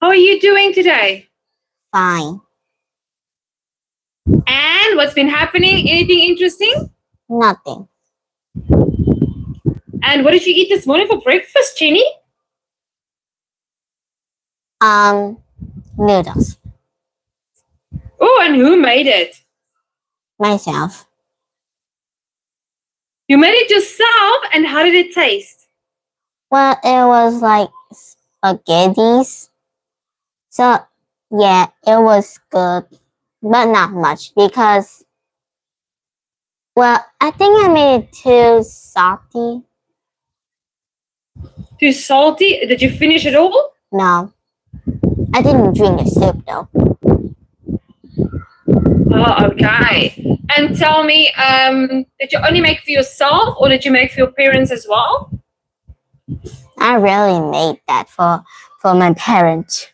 How are you doing today? Fine. And what's been happening? Anything interesting? Nothing. And what did you eat this morning for breakfast, Jenny? Noodles. Oh, and who made it? Myself. You made it yourself, and how did it taste? Well, it was like spaghettis. So, yeah, it was good, but not much because, well, I think I made it too salty. Too salty? Did you finish it all? No, I didn't drink the soup though. Oh, okay. And tell me, did you only make for yourself, or did you make for your parents as well? I really made that for my parents.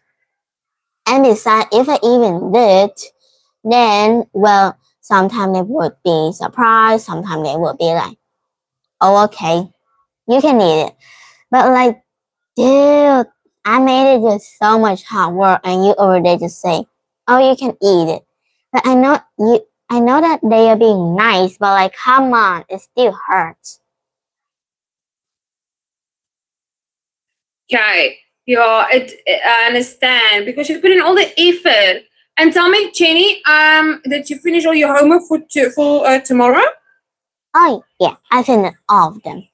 And besides, if I even did, then, well, sometimes they would be surprised. Sometimes they would be like, oh, okay, you can eat it. But like, dude, I made it with so much hard work, and you over there just say, oh, you can eat it. But I know that they are being nice, but like, come on, it still hurts. Okay. Yeah, I understand, because you put in all the effort. And tell me, Jenny, did you finish all your homework for tomorrow? Oh, yeah, I finished all of them.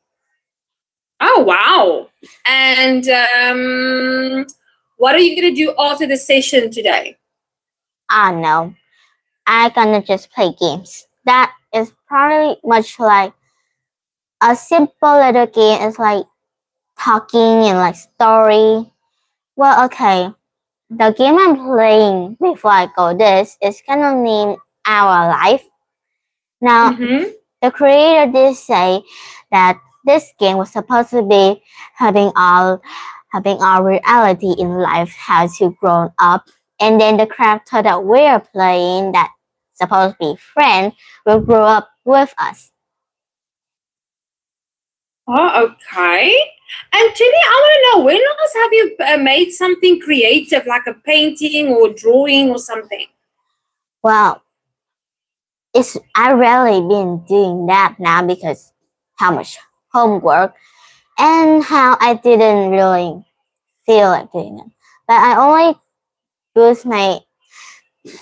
Oh, wow. And what are you going to do after the session today? I know. I'm gonna just play games. That is probably much like a simple little game. It's like talking and like story. Well, okay. The game I'm playing before I go this is kind of named Our Life. Now, the creator did say that this game was supposed to be having our reality in life, how to grow up, and then the character that we are playing, that supposed to be friend, will grow up with us. Oh, okay. And Jenny, I want to know, when else have you made something creative, like a painting or drawing or something? Well, I rarely been doing that now because how much homework and how I didn't really feel like doing it. But I only use my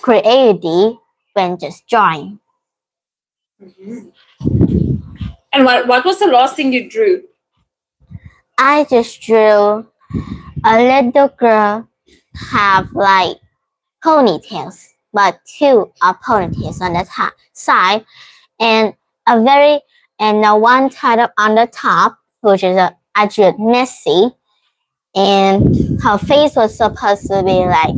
creativity when just drawing. And what was the last thing you drew? I just drew a little girl have like ponytails, but two are ponytails on the side, and one tied up on the top, which is actually messy, and her face was supposed to be like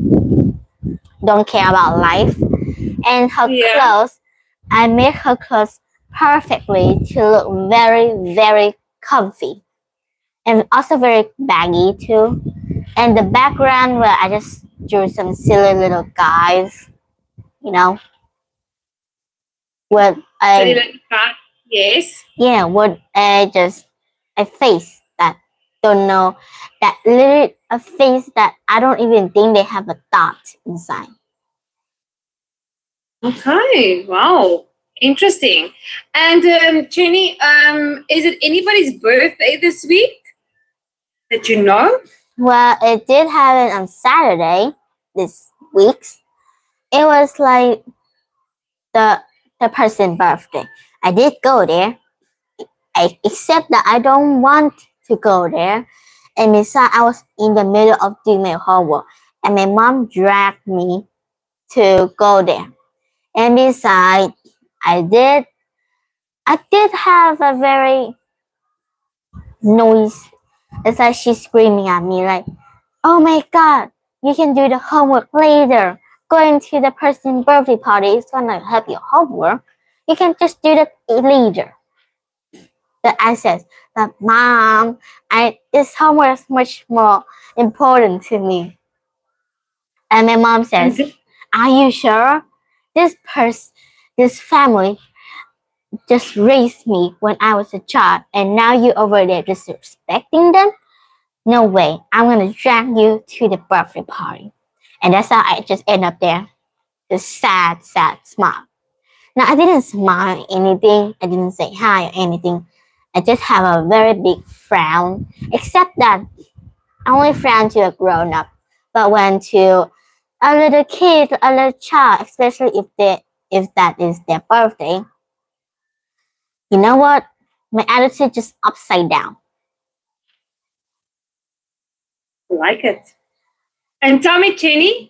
don't care about life, and her clothes, I made her clothes perfectly to look very, very comfy, and also very baggy too. And the background, where I just drew some silly little guys, you know, with yes, yeah, with a face that don't know, that literally a face that I don't even think they have a thought inside. Okay, wow, interesting. And Jenny, is it anybody's birthday this week that you know? Well, it did happen on Saturday this week. It was like the person's birthday. I did go there, except that I don't want to go there. And besides, I was in the middle of doing my homework, and my mom dragged me to go there. And besides, I did have a very noise. It's like she's screaming at me like, oh my God, you can do the homework later. Going to the person's birthday party is gonna help your homework. You can just do it later. But I said, but Mom, this homework is much more important to me. And my mom says, are you sure? This family just raised me when I was a child, and now you're over there disrespecting them? no way, I'm gonna drag you to the birthday party. And that's how I just end up there. Just sad smile. Now, I didn't smile or anything. I didn't say hi or anything. I just have a very big frown. Except that I only frown to a grown-up. But when to a little kid, a little child, especially if that is their birthday, you know what? My attitude just upside down. I like it. And tell me, Jenny,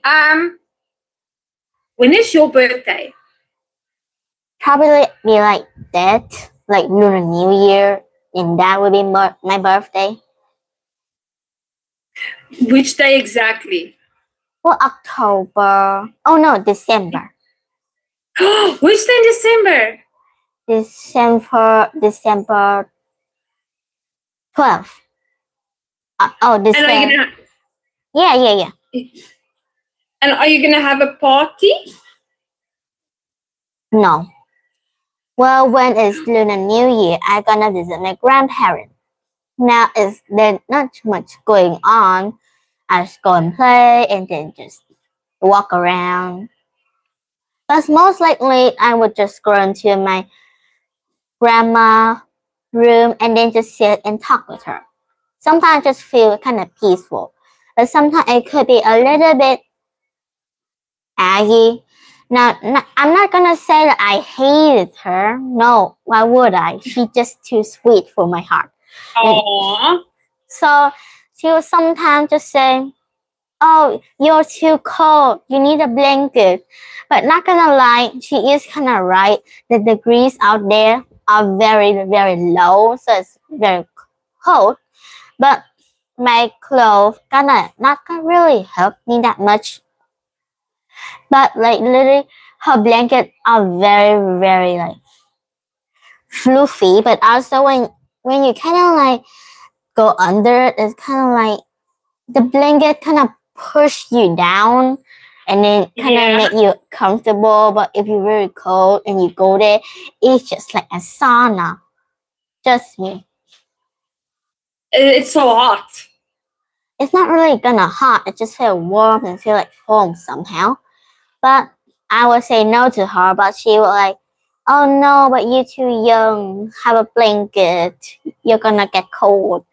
when is your birthday? Probably be like that, like Lunar New Year, and that would be my birthday. Which day exactly? Well, October. Oh no, December. Which day in December? December 12th. December. And are you gonna, yeah. And are you gonna have a party? No. Well, when it's Lunar New Year, I'm gonna visit my grandparents. Now, there's not much going on. I just go and play and then just walk around. But most likely, I would just go into my grandma's room and then just sit and talk with her. Sometimes I just feel kind of peaceful. But sometimes it could be a little bit aggy. Now, I'm not gonna say that I hated her. No, why would I? She's just too sweet for my heart. Aww. So she will sometimes just say, "Oh, you're too cold. You need a blanket." But not gonna lie, she is kind of right. The degrees out there are very, very low, so it's very cold. But my clothes not gonna really help me that much. But like literally, her blankets are very, very like fluffy. But also when you kind of like go under it, it's kind of like the blanket kind of push you down and then kind of make you comfortable. But if you're very cold and you go there, it's just like a sauna. Just me. It's so hot. It's not really gonna hot. It just feel warm and feel like home somehow. But I would say no to her, but she would like, "Oh no, but you're too young. Have a blanket. You're gonna get cold."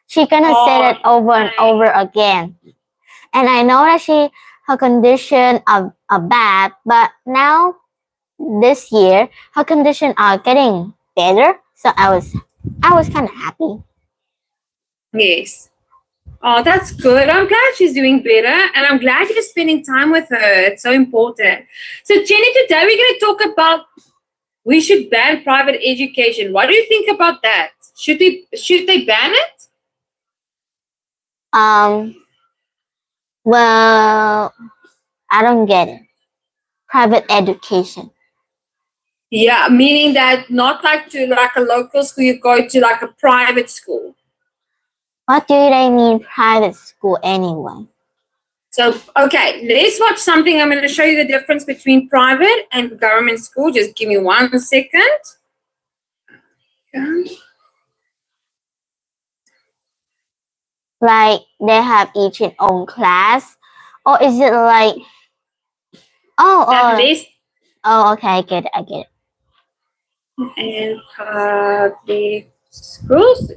She's gonna say that over and over again. And I know that her condition are bad, but now this year her condition are getting better. So I was kind of happy. Yes. Oh, that's good. I'm glad she's doing better, and I'm glad you're spending time with her. It's so important. So, Jenny, today we're going to talk about we should ban private education. What do you think about that? Should they ban it? Well, I don't get it. Private education. Yeah, meaning that not like to like a local school, you go to like a private school. What do they mean private school anyway? So, okay, let's watch something. I'm going to show you the difference between private and government school. Just give me 1 second. Okay. Like they have each its own class? Or is it like... Oh, okay, I get it. And public schools.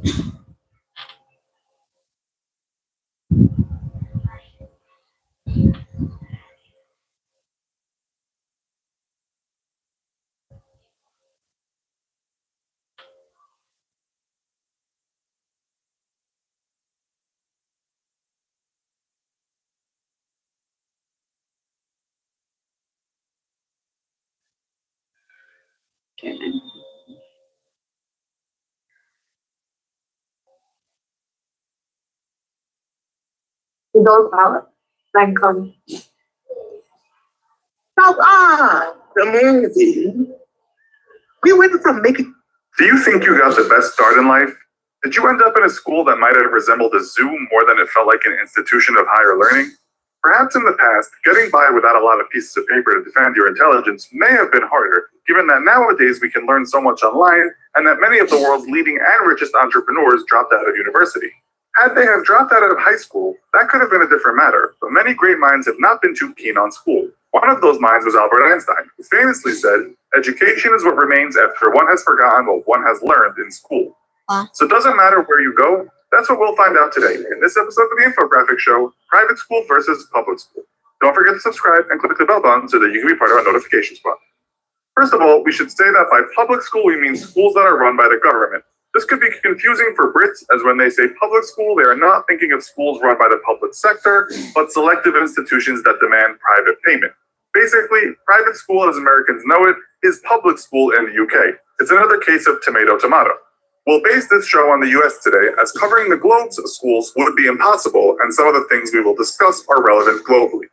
Okay. You don't have it? Like, come on, amazing. We went from making... Do you think you got the best start in life? Did you end up in a school that might have resembled a zoo more than it felt like an institution of higher learning? Perhaps in the past, getting by without a lot of pieces of paper to defend your intelligence may have been harder, given that nowadays we can learn so much online and that many of the world's leading and richest entrepreneurs dropped out of university. Had they have dropped out of high school, that could have been a different matter, but many great minds have not been too keen on school. One of those minds was Albert Einstein, who famously said, "Education is what remains after one has forgotten what one has learned in school." So it doesn't matter where you go. That's what we'll find out today in this episode of the infographic show, Private School versus Public School. Don't forget to subscribe and click the bell button so that you can be part of our notification squad. First of all, we should say that by public school, we mean schools that are run by the government. This could be confusing for Brits, as when they say public school, they are not thinking of schools run by the public sector, but selective institutions that demand private payment. Basically, private school, as Americans know it, is public school in the UK. It's another case of tomato, tomato. We'll base this show on the US today, as covering the globe's schools would be impossible, and some of the things we will discuss are relevant globally.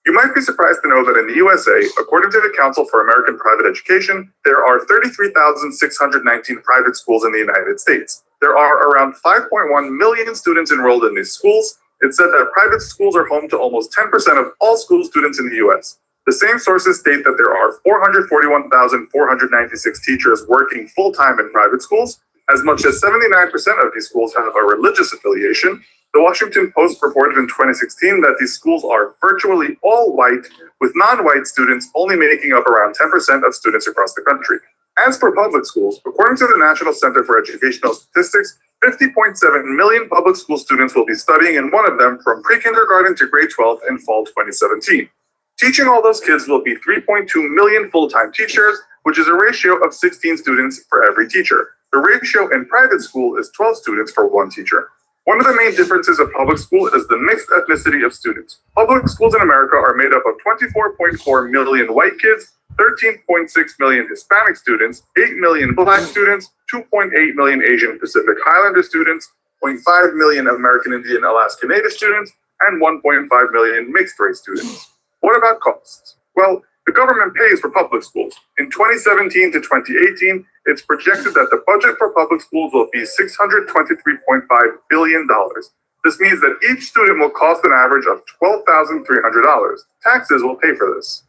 You might be surprised to know that in the USA, according to the Council for American Private Education, there are 33,619 private schools in the United States. There are around 5.1 million students enrolled in these schools. It's said that private schools are home to almost 10% of all school students in the US. The same sources state that there are 441,496 teachers working full-time in private schools. As much as 79% of these schools have a religious affiliation. The Washington Post reported in 2016 that these schools are virtually all white, with non-white students only making up around 10% of students across the country. As for public schools, according to the National Center for Educational Statistics, 50.7 million public school students will be studying in one of them from pre-kindergarten to grade 12 in fall 2017. Teaching all those kids will be 3.2 million full-time teachers, which is a ratio of 16 students for every teacher. The ratio in private school is 12 students for one teacher. One of the main differences of public school is the mixed ethnicity of students. Public schools in America are made up of 24.4 million white kids, 13.6 million Hispanic students, 8 million Black students, 2.8 million Asian Pacific Islander students, 0.5 million American Indian Alaska Native students, and 1.5 million mixed race students. What about costs? Well, the government pays for public schools. In 2017 to 2018, it's projected that the budget for public schools will be $623.5 billion. This means that each student will cost an average of $12,300. Taxes will pay for this.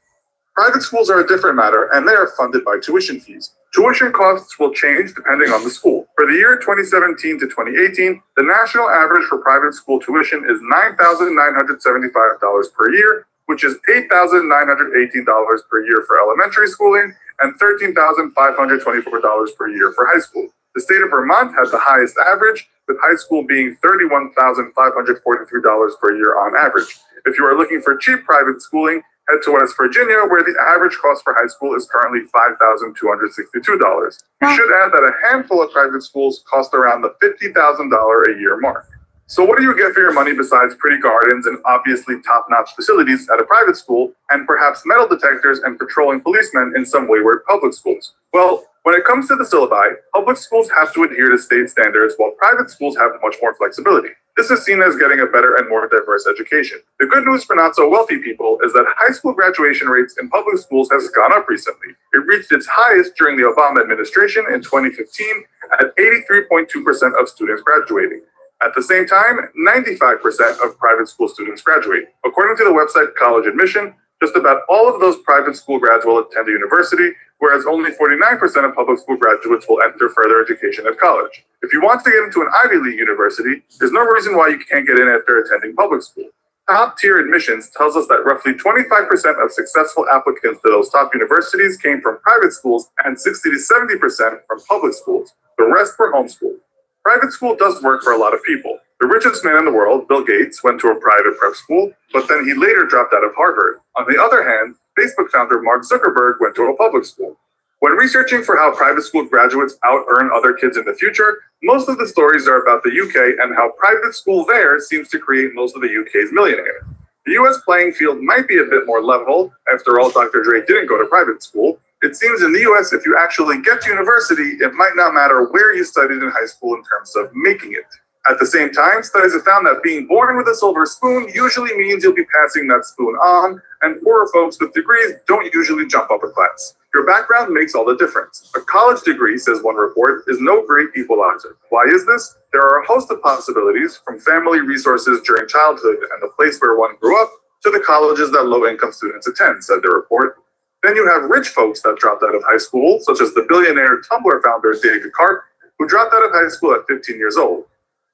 Private schools are a different matter, and they are funded by tuition fees. Tuition costs will change depending on the school. For the year 2017 to 2018, the national average for private school tuition is $9,975 per year, which is $8,918 per year for elementary schooling and $13,524 per year for high school. The state of Vermont had the highest average, with high school being $31,543 per year on average. If you are looking for cheap private schooling, head to West Virginia, where the average cost for high school is currently $5,262. You should add that a handful of private schools cost around the $50,000 a year mark. So what do you get for your money besides pretty gardens and obviously top-notch facilities at a private school, and perhaps metal detectors and patrolling policemen in some wayward public schools? Well, when it comes to the syllabi, public schools have to adhere to state standards, while private schools have much more flexibility. This is seen as getting a better and more diverse education. The good news for not-so-wealthy people is that high school graduation rates in public schools has gone up recently. It reached its highest during the Obama administration in 2015 at 83.2% of students graduating. At the same time, 95% of private school students graduate. According to the website College Admission, just about all of those private school grads will attend a university, whereas only 49% of public school graduates will enter further education at college. If you want to get into an Ivy League university, there's no reason why you can't get in after attending public school. Top-tier admissions tells us that roughly 25% of successful applicants to those top universities came from private schools and 60 to 70% from public schools. The rest were homeschooled. Private school does work for a lot of people. The richest man in the world, Bill Gates, went to a private prep school, but then he later dropped out of Harvard. On the other hand, Facebook founder Mark Zuckerberg went to a public school. When researching for how private school graduates out-earn other kids in the future, most of the stories are about the UK and how private school there seems to create most of the UK's millionaires. The US playing field might be a bit more level. After all, Dr. Dre didn't go to private school. It seems in the US, if you actually get to university, it might not matter where you studied in high school in terms of making it. At the same time, studies have found that being born with a silver spoon usually means you'll be passing that spoon on, and poorer folks with degrees don't usually jump up a class. Your background makes all the difference. A college degree, says one report, is no great equalizer. Why is this? There are a host of possibilities, from family resources during childhood and the place where one grew up, to the colleges that low-income students attend, said the report. Then you have rich folks that dropped out of high school, such as the billionaire Tumblr founder David Karp, who dropped out of high school at 15 years old.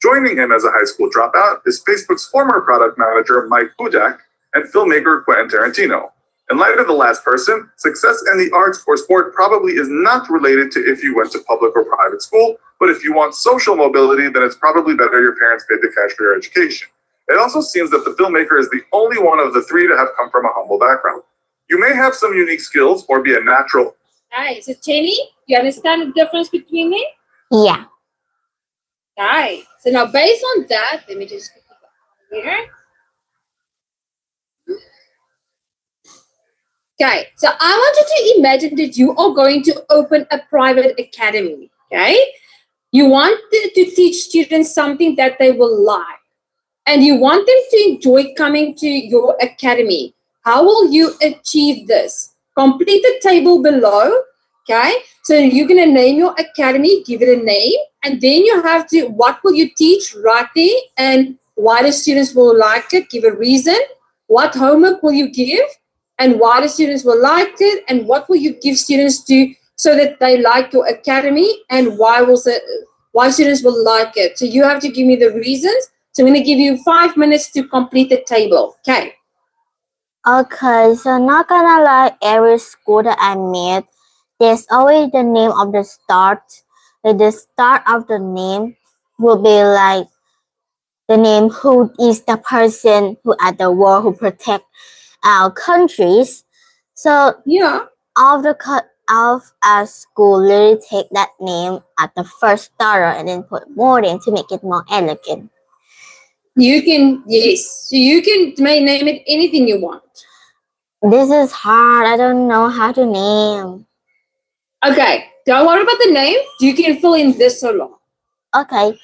Joining him as a high school dropout is Facebook's former product manager, Mike Hudak, and filmmaker Quentin Tarantino. In light of the last person, success in the arts or sport probably is not related to if you went to public or private school, but if you want social mobility, then it's probably better your parents paid the cash for your education. It also seems that the filmmaker is the only one of the three to have come from a humble background. You may have some unique skills or be a natural. Right. So, Jenny, you understand the difference between them? Yeah. Right. So now, based on that, let me just put it here. Okay. So I want you to imagine that you are going to open a private academy. Okay. You want to teach students something that they will like, and you want them to enjoy coming to your academy. How will you achieve this? Complete the table below. Okay, so you're going to name your academy, give it a name, and then you have to, what will you teach, write there, and why the students will like it, give a reason. What homework will you give, and why the students will like it, and what will you give students to so that they like your academy, and why students will like it. So you have to give me the reasons. So I'm going to give you 5 minutes to complete the table. Okay. Okay, so not gonna lie, every school that I met, there's always the name of the start. Like the start of the name will be like the name who is the person who at the war who protect our countries. So yeah, all of our school literally take that name at the first starter and then put more in to make it more elegant. You can, yes. So you can name it anything you want. This is hard. I don't know how to name. Okay, don't worry about the name. You can fill in this so long. Okay,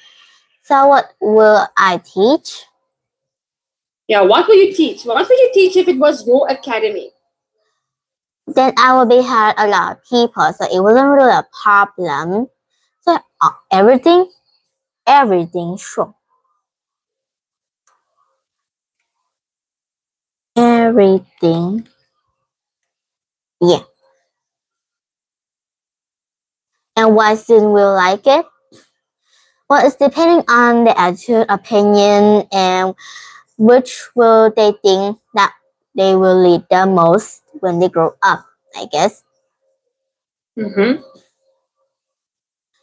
so what will I teach? Yeah, what will you teach? What will you teach if it was your academy? Then I will be had a lot of people, so it wasn't really a problem. So everything, sure. Everything, yeah. And why students will like it? Well, it's depending on the attitude, opinion, and which will they think that they will lead the most when they grow up, I guess. Mm-hmm.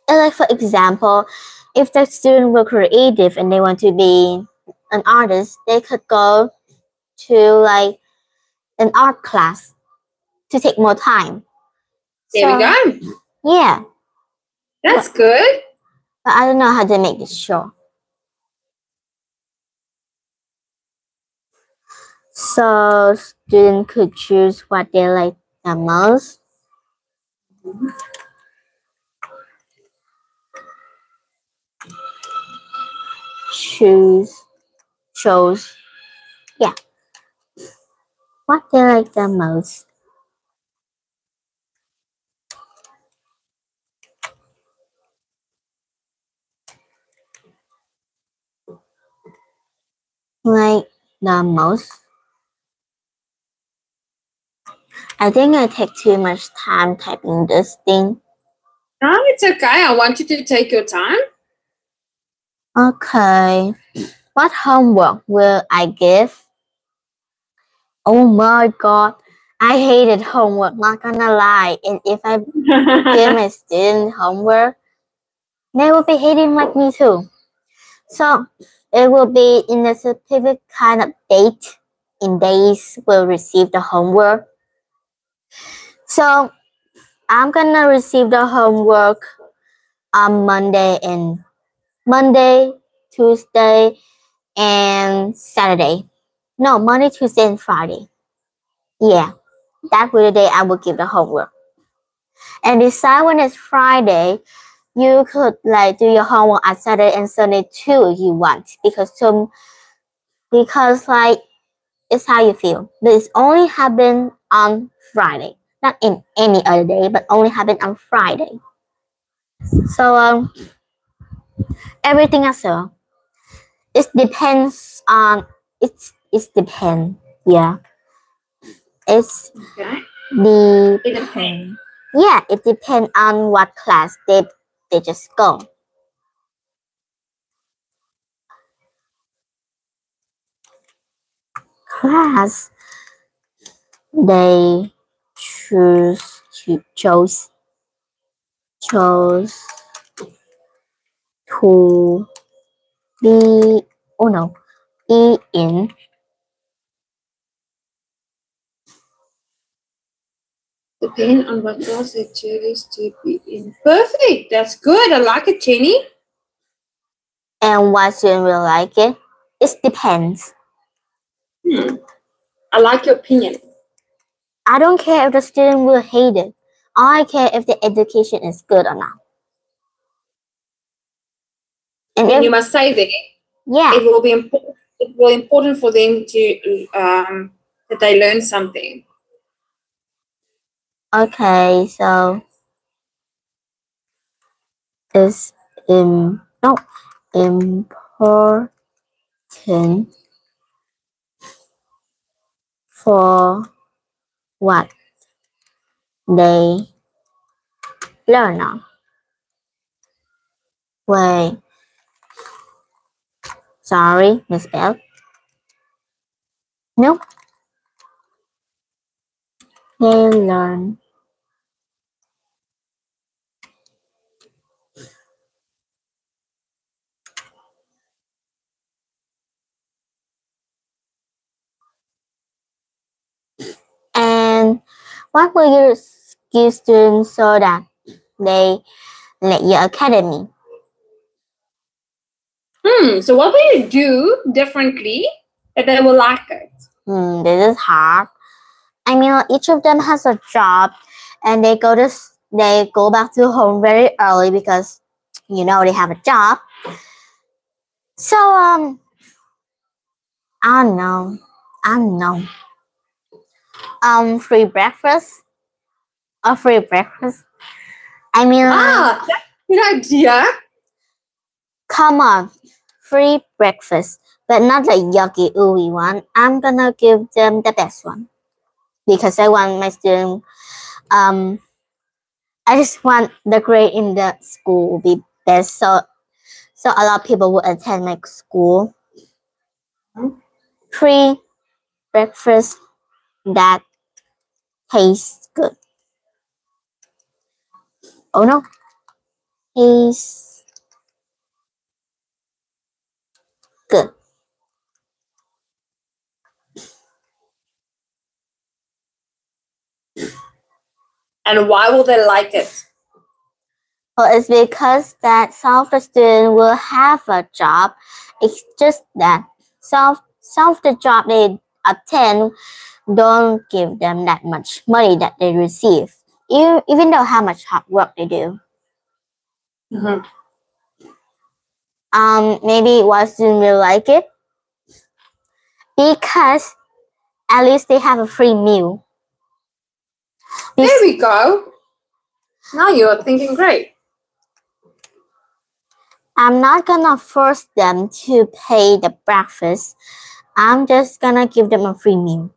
And like for example, if the student were creative and they want to be an artist, they could go to like an art class to take more time. There we go. Yeah. That's good. But I don't know how to make this show. So students could choose what they like the most. Chose, yeah, what they like the most. Like the most. I think I take too much time typing this thing. No, it's okay. I want you to take your time. Okay. What homework will I give? Oh my god. I hated homework, not gonna lie. And if I give my student homework, they will be hating like me too. So it will be in a specific kind of date. In days will receive the homework. So I'm gonna receive the homework on Monday, Tuesday, and Saturday. No, Monday, Tuesday, and Friday. Yeah, that will be the day I will give the homework. And decide when it's Friday, you could like do your homework on Saturday and Sunday too if you want. Because like it's how you feel. This only happen on Friday. Not in any other day, but only happen on Friday. So everything as well. It depends on it's depend. Yeah. It's Okay. the It depends. Yeah, it depends on what class they just go. class, they chose to be be in Depend on what class they choose to be in. Perfect. That's good. I like it, Jenny. and why student will like it. It depends. I like your opinion. I don't care if the student will hate it. I care if the education is good or not. And you must say that. Yeah. It will be important. It will be important for them to that they learn something. Okay, so it's important for what they learn on. Wait, sorry, Miss L. Nope. They learn and what will you give students so that they like your academy? So what will you do differently that they will like it? This is hard. I mean, each of them has a job, and they go back to home very early because they have a job. So I don't know. Free breakfast. A free breakfast. I mean, that's a good idea. Come on, free breakfast, but not the yucky ooey one. I'm gonna give them the best one because I want my student. I just want the grade in the school will be best, so a lot of people will attend my school. Free breakfast that tastes good. Oh no, tastes good. And why will they like it? Well, it's because that some of the students will have a job. It's just that some of the job they attend don't give them that much money that they receive, even though how much hard work they do. Maybe one student will like it because at least they have a free meal. There we go. Now you're thinking great. I'm not gonna force them to pay the breakfast. I'm just gonna give them a free meal.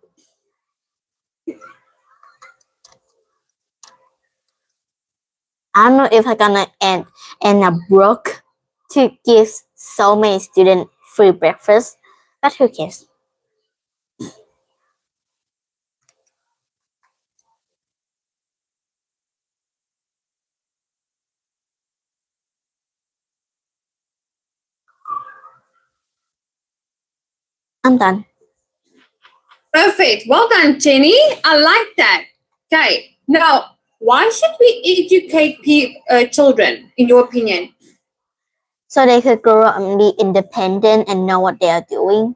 I don't know if I'm gonna end up broke to give so many students free breakfast, but who cares? I'm done. Perfect. Well done, Jenny. I like that. Okay. Now, why should we educate children, in your opinion? So they could grow up and be independent and know what they are doing.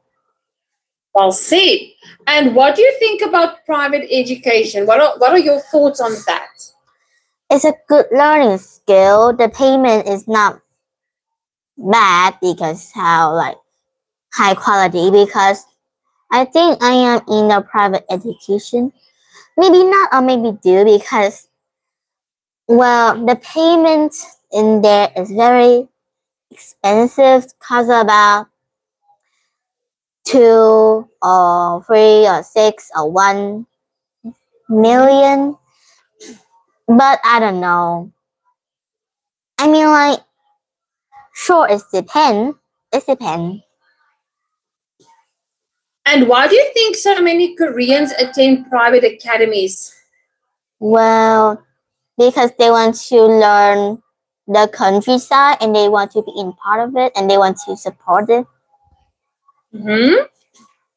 Well said. And what do you think about private education? What are your thoughts on that? It's a good learning skill. The payment is not bad because high quality, because I think I am in a private education. Maybe not or maybe do because the payment in there is very expensive, costs about 2 or 3 or 6 or 1 million. But I don't know. I mean, sure, it depends. And why do you think so many Koreans attend private academies? Well, because they want to learn the countryside and they want to be in part of it and they want to support it.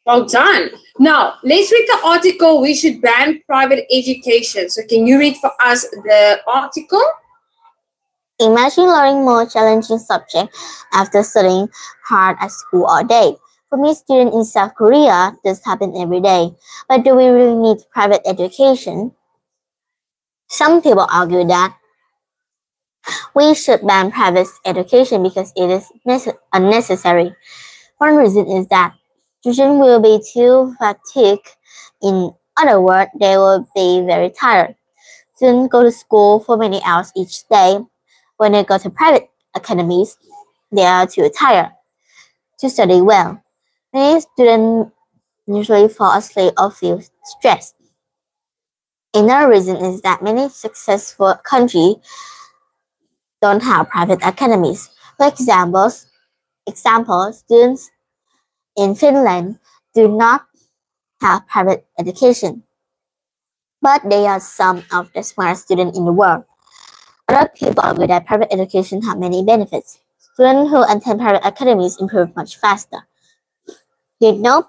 Well done. Now, let's read the article, We Should Ban Private Education. So can you read for us the article? Imagine learning more challenging subject after studying hard at school all day. For many students in South Korea, this happens every day. But do we really need private education? Some people argue that we should ban private education because it is unnecessary. One reason is that children will be too fatigued. In other words, they will be very tired. Students go to school for many hours each day. When they go to private academies, they are too tired to study well. Many students usually fall asleep or feel stressed. Another reason is that many successful countries don't have private academies. For example, students in Finland do not have private education, but they are some of the smartest students in the world. Other people argue that private education has many benefits. Students who attend private academies improve much faster. You know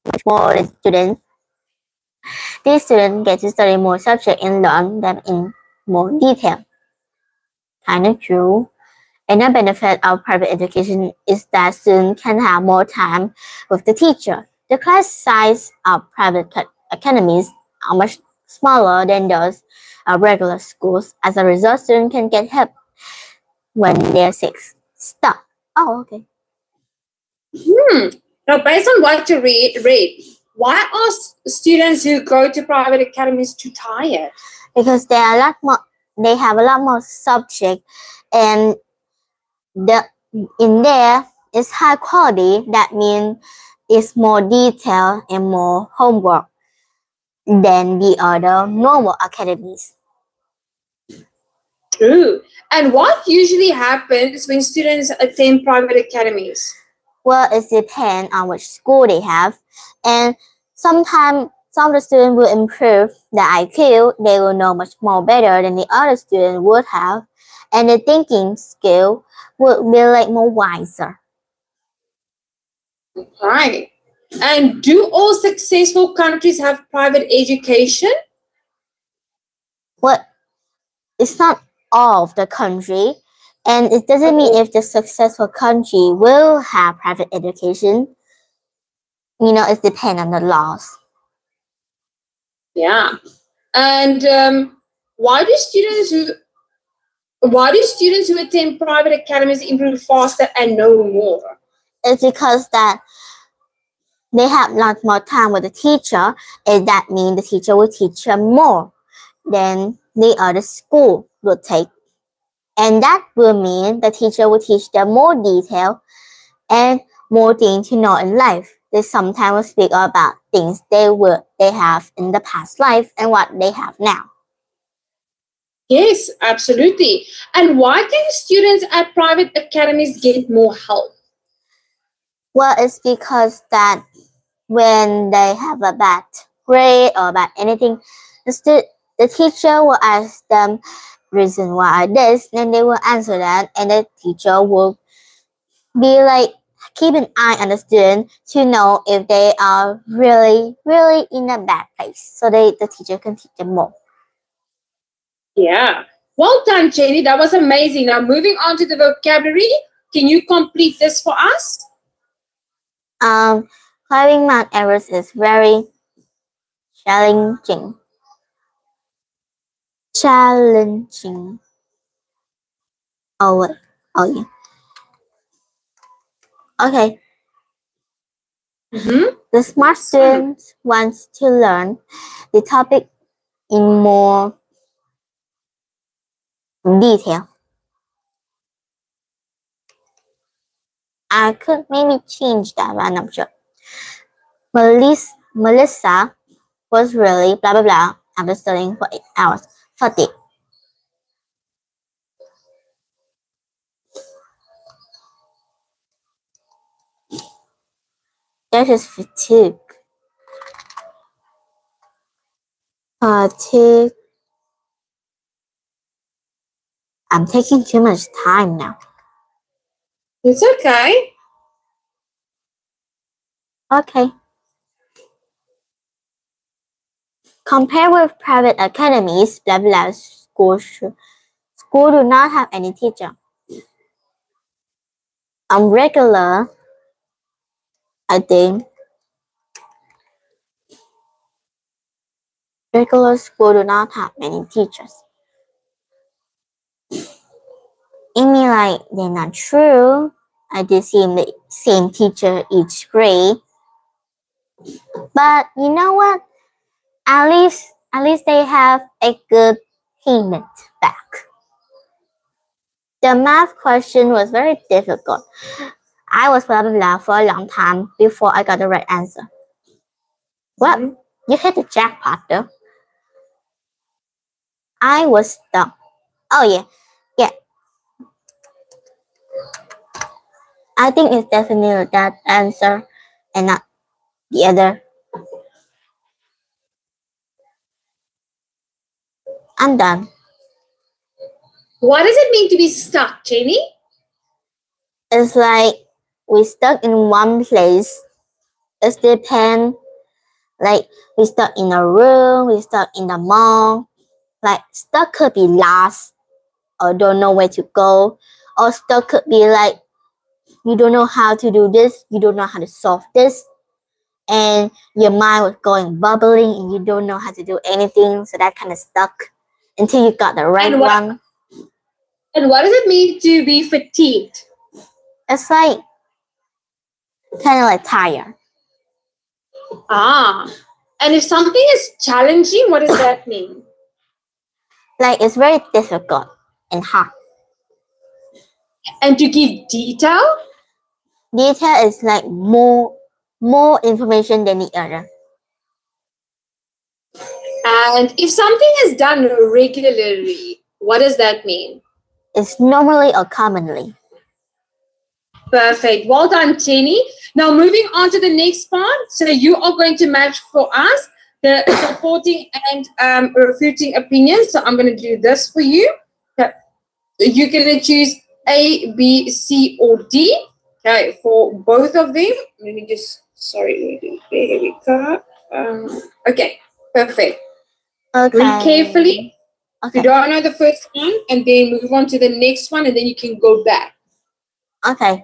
much more than students. These students get to study more subjects and learn them in more detail. Kind of true. Another benefit of private education is that students can have more time with the teacher. The class size of private academies are much smaller than those of regular schools. As a result, students can get help when they're sick. Stop. Oh, okay. Now, based on what you read, why are students who go to private academies too tired? Because they have a lot more subject, and in there is high quality. That means it's more detail and more homework than the other normal academies. True. And what usually happens when students attend private academies? Well, it depends on which school they have, and sometimes some of the students will improve their IQ. They will know much more better than the other student would have, and the thinking skill would be like more wiser. Right. And do all successful countries have private education? Well, it's not all of the country, and it doesn't mean if the successful country will have private education. You know, it depends on the laws. Yeah. And why do students who attend private academies improve faster and know more? It's because that they have a lot more time with the teacher, and that means the teacher will teach them more than the other school will take. And that will mean the teacher will teach them more detail and more things to know in life. They sometimes will speak about things they have in the past life and what they have now. Yes, absolutely. And why can students at private academies get more help? Well, it's because that when they have a bad grade or bad anything, the teacher will ask them reason why this, then they will answer that, and the teacher will be like keep an eye on the student to know if they are really in a bad place, so the teacher can teach them more. Yeah. Well done, Jenny. That was amazing. Now, moving on to the vocabulary. Can you complete this for us? Climbing Mount Everest is very challenging. Oh yeah. Okay. The smart student wants to learn the topic in more detail. I could maybe change that, but I'm not sure. Melissa was really blah blah blah after studying for 8 hours. Fatigue. That is fatigue. Fatigue. I'm taking too much time now. It's okay. Okay. Compared with private academies, blah blah, school do not have any teacher. Regular, I think. Regular school do not have many teachers. I mean, like, they're not true. I did see the same teacher each grade. But you know what? At least they have a good payment back. The math question was very difficult. I was blah blah blah for a long time before I got the right answer. Well, you hit the jackpot though. I was stuck. Oh yeah. I think it's definitely that answer and not the other. I'm done. What does it mean to be stuck, Jamie? It's like we stuck in one place. It depends. Like we stuck in a room, we stuck in the mall. Like stuck could be lost or don't know where to go. Or stuck could be like you don't know how to do this, you don't know how to solve this. And your mind was going bubbling and you don't know how to do anything. So that kind of stuck until you got the right one. And what does it mean to be fatigued? It's like kind of like tired. And if something is challenging, what does that mean? Like it's very difficult and hard. And to give detail? Detail is like more information than the other. And if something is done regularly, what does that mean? It's normally or commonly. Perfect. Well done, Jenny. Now moving on to the next part. So you are going to match for us the supporting and refuting opinions. So I'm going to do this for you. So you're going to choose A, B, C, or D. Okay, for both of them. Let me just, sorry, here we go. Okay, perfect. Okay. Read carefully. Okay. You don't know the first one, and then move on to the next one, and then you can go back. Okay.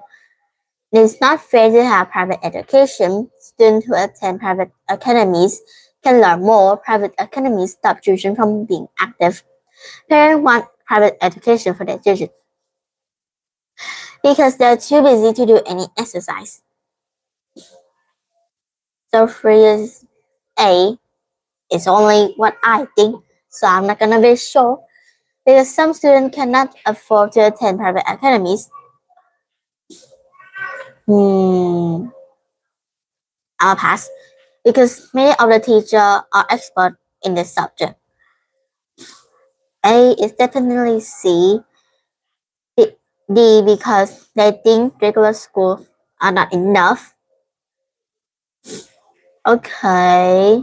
It's not fair to have private education. Students who attend private academies can learn more. Private academies stop children from being active. Parents want private education for their children because they're too busy to do any exercise. So phrase A is only what I think, so I'm not gonna be sure because some students cannot afford to attend private academies. I'll pass because many of the teachers are expert in this subject. A is definitely C. D because they think regular schools are not enough. Okay.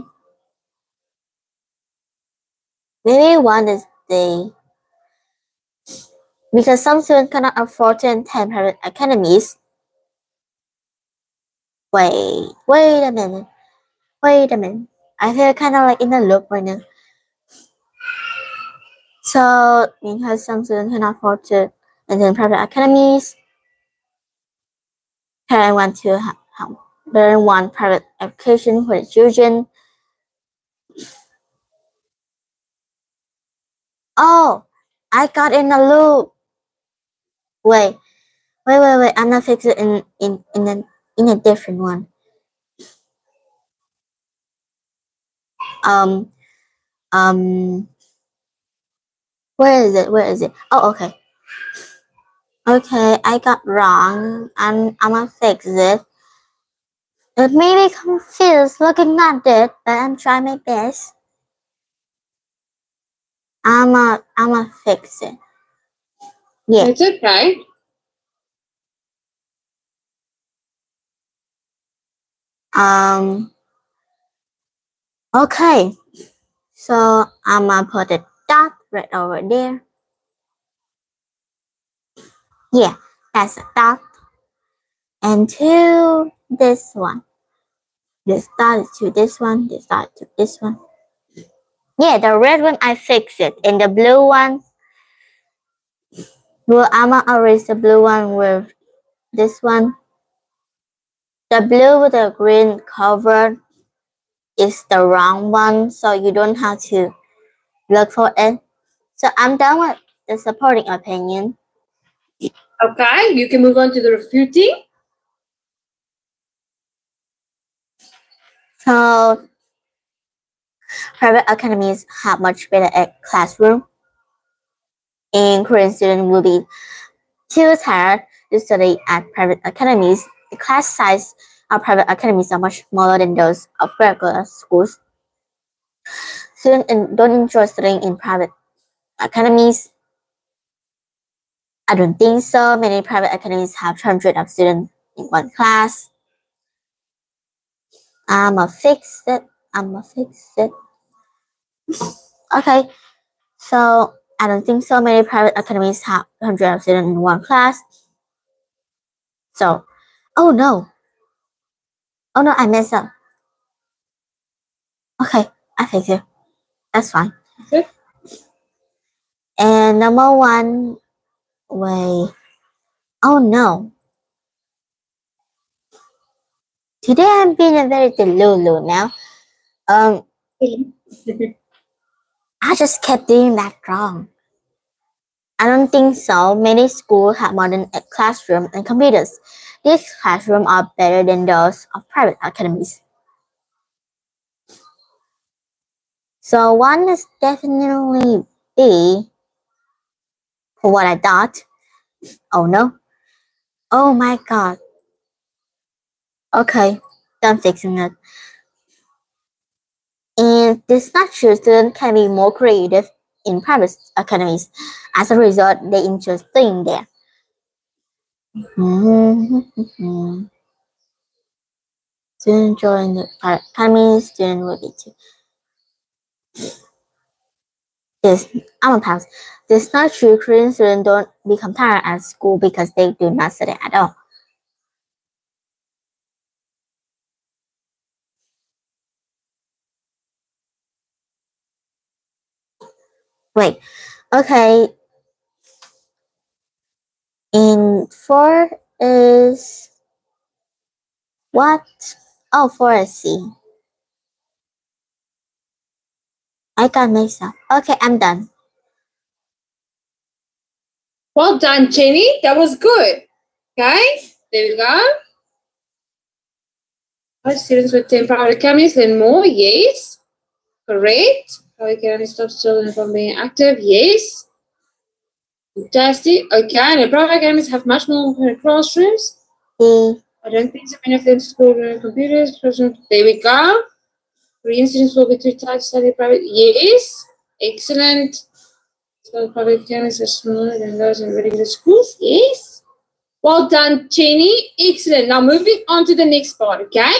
Maybe one is D. Because some students cannot afford to attend private academies. Wait a minute. I feel kind of like in a loop right now. So, because some students cannot afford to attend private academies, parents want private education for the children. Oh, I got in a loop. Wait. I'm not fixing it in a different one. Where is it? Oh, okay. Okay, I got wrong. I'm gonna fix it. It may be confused looking at it, but I'm trying my best. I'm gonna fix it. Yeah. It's okay. Okay, so I'm gonna put a dot right over there. Yeah, that's a dot. And to this one. This dot to this one, this dot to this one. Yeah, the red one I fixed it. And the blue one, well, I'm gonna erase the blue one with this one. The blue with the green cover is the wrong one, so you don't have to look for it. So I'm done with the supporting opinion. Okay, you can move on to the refuting. So private academies have much better classroom. And Korean students will be too tired to study at private academies. The class size of private academies are much smaller than those of regular schools. Students don't enjoy studying in private academies. I don't think so. Many private academies have hundreds of students in one class. I'ma fix it. Okay, so I don't think so many private academies have hundreds of students in one class. So, oh no, I messed up. Okay, I fixed it. That's fine. Okay. And number one, wait. Oh no. Today I'm being a very delulu now. I just kept doing that wrong. I don't think so. Many schools have modern classrooms and computers. These classrooms are better than those of private academies. So one is definitely B for what I thought. Oh no. Oh my god. Okay, done fixing it. And this not true, students can be more creative in private academies. As a result, they enjoy staying there. Students join the private academy, student will be too. I'm a pass. This not true, Korean students don't become tired at school because they do not study at all. Wait, okay. And 4 is what? Oh, 4 is C. I got mixed up. Okay, I'm done. Well done, Jenny. That was good. Okay, there we go. Our students with 10 private academies learn more. Yes. Correct. Private academies stop children from being active. Yes. Fantastic. Okay, and the private academies have much more classrooms. I don't think so many of them school computers. There we go. Korean students will be too tired to study private. Yes. Excellent. So private academies are smaller than those in regular schools. Yes. Well done, Jenny. Excellent. Now moving on to the next part, okay?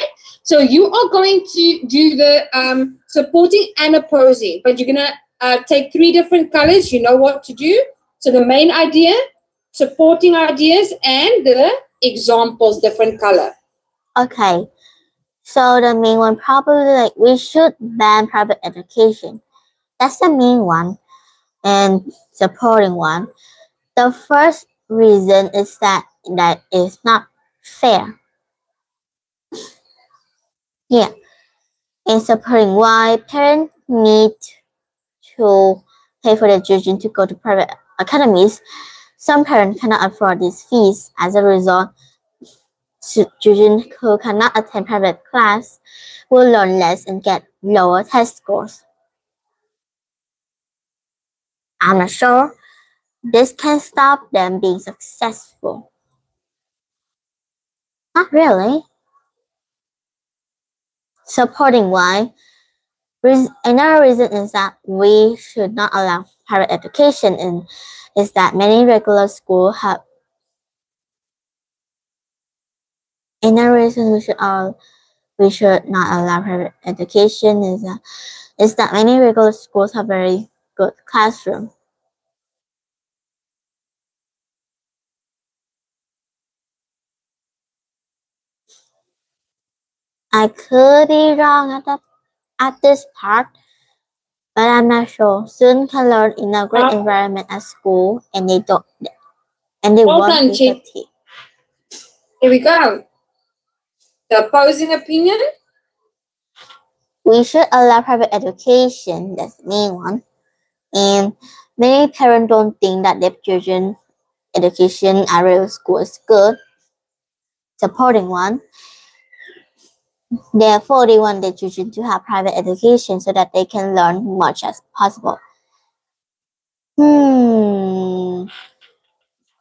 So you are going to do the supporting and opposing, but you're going to take 3 different colors. You know what to do. So the main idea, supporting ideas, and the examples, different color. Okay. So the main one probably like we should ban private education. That's the main one. And supporting one. The first reason is that is not fair. Yeah. And supporting why parents need to pay for their children to go to private academies. Some parents cannot afford these fees. As a result, children who cannot attend private class will learn less and get lower test scores. I'm not sure this can stop them being successful. Not really. Supporting why. Another reason is that we should not allow private education, and is that many regular schools have. Another reason we should we should not allow private education is that many regular schools have very good classroom. I could be wrong at this part, but I'm not sure. Students can learn in a great environment at school, and they won't be fatigued. Here we go. The opposing opinion. We should allow private education. That's the main one. And many parents don't think that their children's education at real school is good. Supporting one. Therefore, they want their children to have private education so that they can learn much as possible.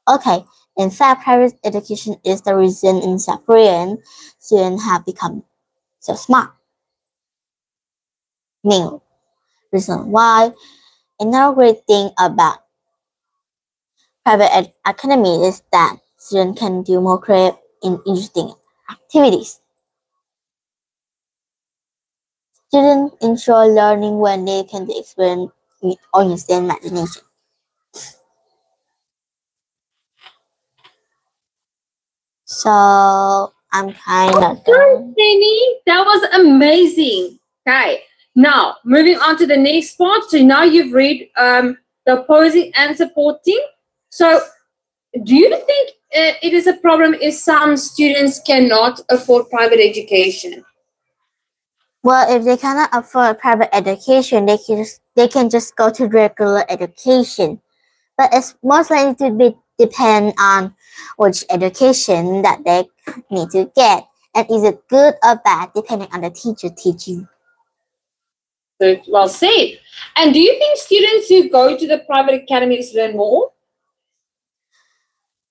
Okay. In fact, private education is the reason in South Korean students have become so smart. Main reason why. Another great thing about private academy is that students can do more creative and interesting activities. Students enjoy learning when they can experience with or use their imagination. So I'm kind of done. Penny, that was amazing. Okay, now moving on to the next part. So now you've read the opposing and supporting. So do you think it is a problem if some students cannot afford private education? Well, if they cannot afford private education, they can just go to regular education. But it's most likely to depend on which education that they need to get, and is it good or bad depending on the teacher teaching. Well said. And do you think students who go to the private academies learn more?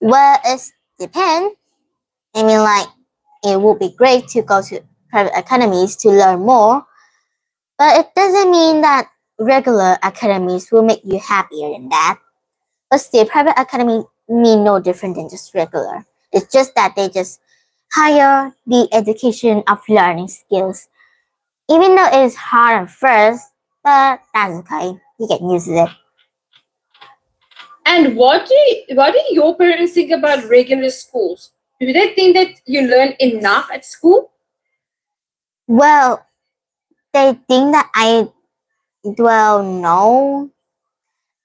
Well, it depends. I mean, like, it would be great to go to private academies to learn more, but it doesn't mean that regular academies will make you happier than that. But still, private academy mean no different than just regular. It's just that they just hire the education of learning skills. Even though it is hard at first, but that's okay. You get used to it. And what do your parents think about regular schools? Do they think that you learn enough at school? Well, they think that no.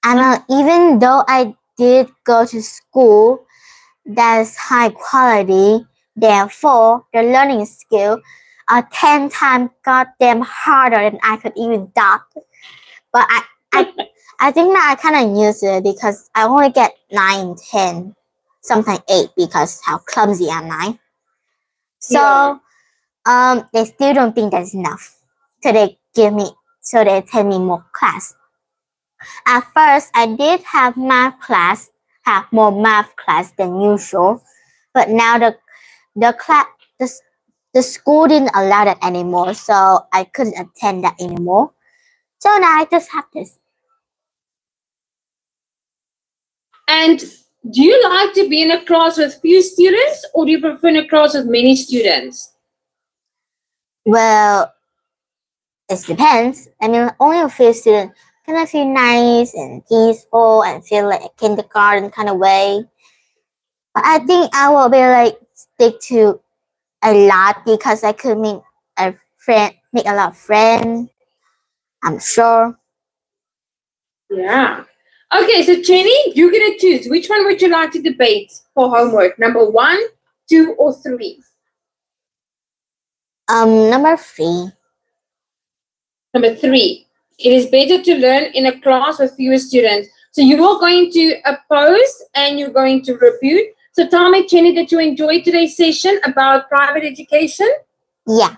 And even though I did go to school that's high quality, therefore the learning skill are 10 times goddamn harder than I could even thought. But I think that I kind of used it because I only get 9, 10, sometimes 8 because how clumsy am I. So they still don't think that's enough. So they tell me more class. At first, I did have more math class than usual, but now the school didn't allow that anymore, so I couldn't attend that anymore. So now I just have this. And do you like to be in a class with few students, or do you prefer in a class with many students? Well, it depends. I mean, only a few students kind of feel nice and peaceful and feel like a kindergarten kind of way. But I think I will be like stick to a lot because I could make a lot of friends. I'm sure. Yeah. Okay, so Jenny, you're gonna choose. Which one would you like to debate for homework? Number 1, 2, or 3? Number 3. Number 3. It is better to learn in a class with fewer students. So you are going to oppose and you're going to refute. So tell me, Jenny, that you enjoyed today's session about private education? Yeah.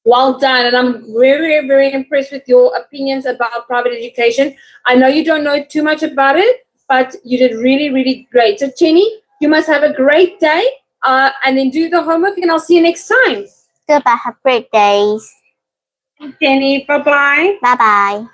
Well done. And I'm very, very impressed with your opinions about private education. I know you don't know too much about it, but you did really, really great. So Jenny, you must have a great day and then do the homework, and I'll see you next time. Goodbye. Have great days. Jenny, bye-bye. Bye-bye.